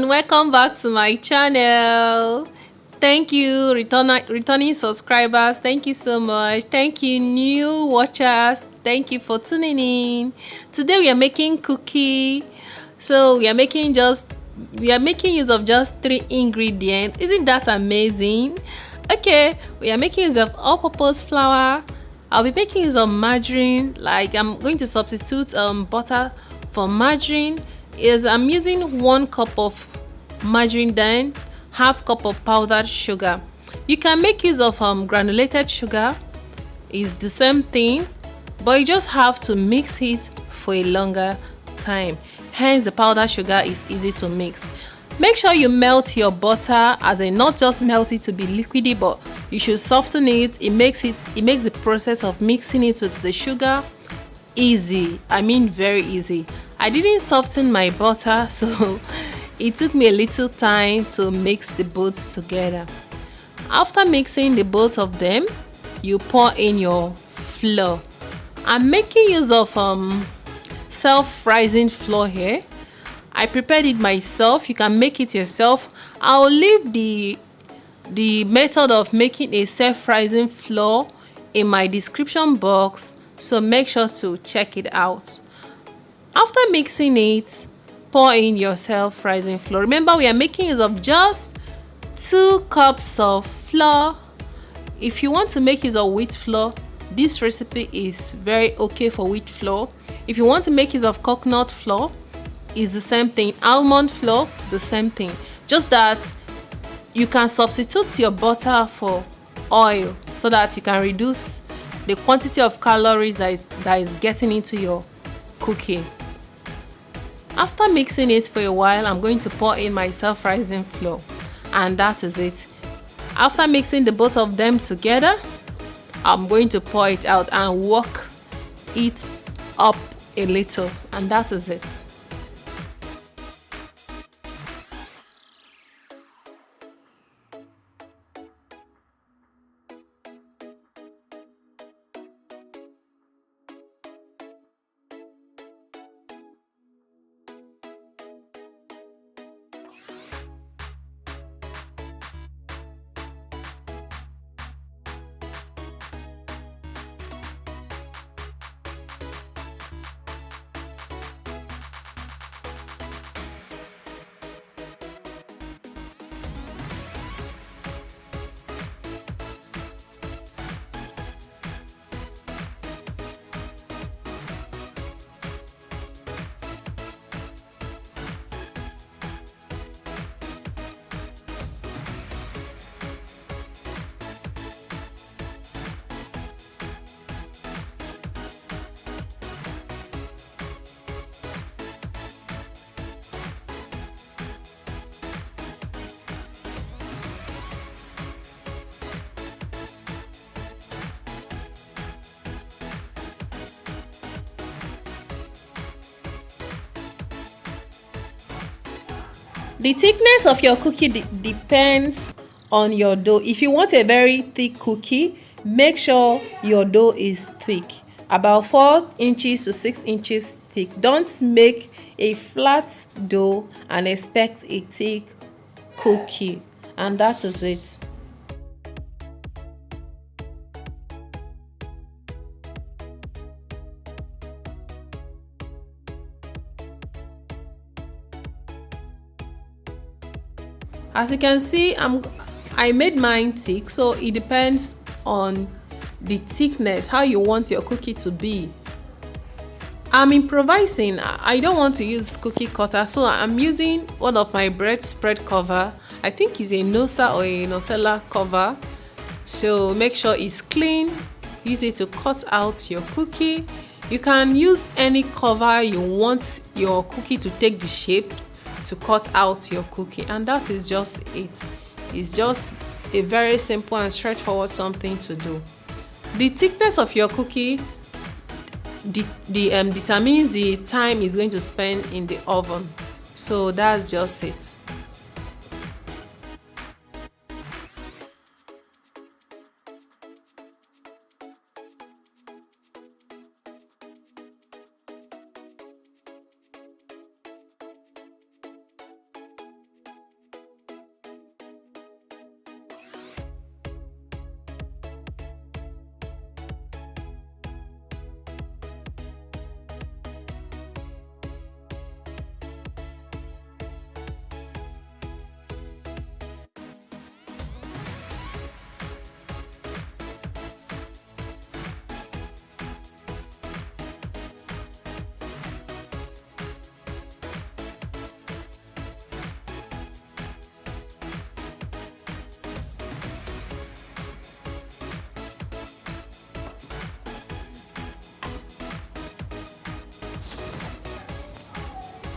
everyone, welcome back to my channel. Thank you returning subscribers, thank you so much. Thank you new watchers, thank you for tuning in. Today we are making cookie. So we are making use of just 3 ingredients. Isn't that amazing? Okay, we are making use of all-purpose flour. I'll be making use of margarine. Like, I'm going to substitute butter for margarine. I'm using 1 cup of margarine, then half cup of powdered sugar. You can make use of granulated sugar. It's the same thing, but you just have to mix it for a longer time. Hence the powdered sugar is easy to mix. Make sure you melt your butter, as in not just melt it to be liquidy, but you should soften it. It makes the process of mixing it with the sugar easy. I mean very easy. I didn't soften my butter, so it took me a little time to mix the both together. After mixing the both of them, you pour in your flour. I'm making use of self-rising flour here. I prepared it myself. You can make it yourself. I'll leave the method of making a self-rising flour in my description box, so make sure to check it out. After mixing it, pour in your self-rising flour. Remember, we are making use of just 2 cups of flour. If you want to make use of wheat flour, this recipe is very okay for wheat flour. If you want to make use of coconut flour, it's the same thing. Almond flour, the same thing. Just that you can substitute your butter for oil so that you can reduce the quantity of calories that is getting into your cookie. After mixing it for a while, I'm going to pour in my self-rising flour, and that is it. After mixing the both of them together, I'm going to pour it out and work it up a little, and that is it. The thickness of your cookie depends on your dough. If you want a very thick cookie, make sure your dough is thick, about 4 inches to 6 inches thick. Don't make a flat dough and expect a thick cookie, and that is it. As you can see, I made mine thick, so it depends on the thickness, how you want your cookie to be. I'm improvising. I don't want to use cookie cutter, so I'm using one of my bread spread cover. I think it's a Nosa or a Nutella cover. So make sure it's clean. Use it to cut out your cookie. You can use any cover you want your cookie to take the shape to cut out your cookie, and that is just it. It's just a very simple and straightforward something to do. The thickness of your cookie determines the time it's going to spend in the oven, so that's just it.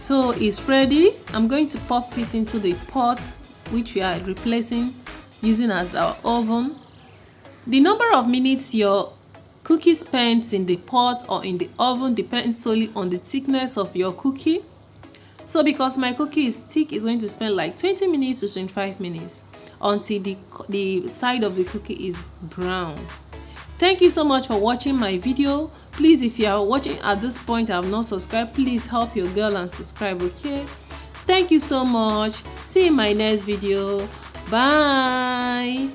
So it's ready. I'm going to pop it into the pot which we are replacing using as our oven. The number of minutes your cookie spends in the pot or in the oven depends solely on the thickness of your cookie. So because my cookie is thick, it's going to spend like 20 minutes to 25 minutes until the side of the cookie is brown. Thank you so much for watching my video. Please, if you are watching at this point and have not subscribed, please help your girl and subscribe, okay? Thank you so much. See you in my next video. Bye.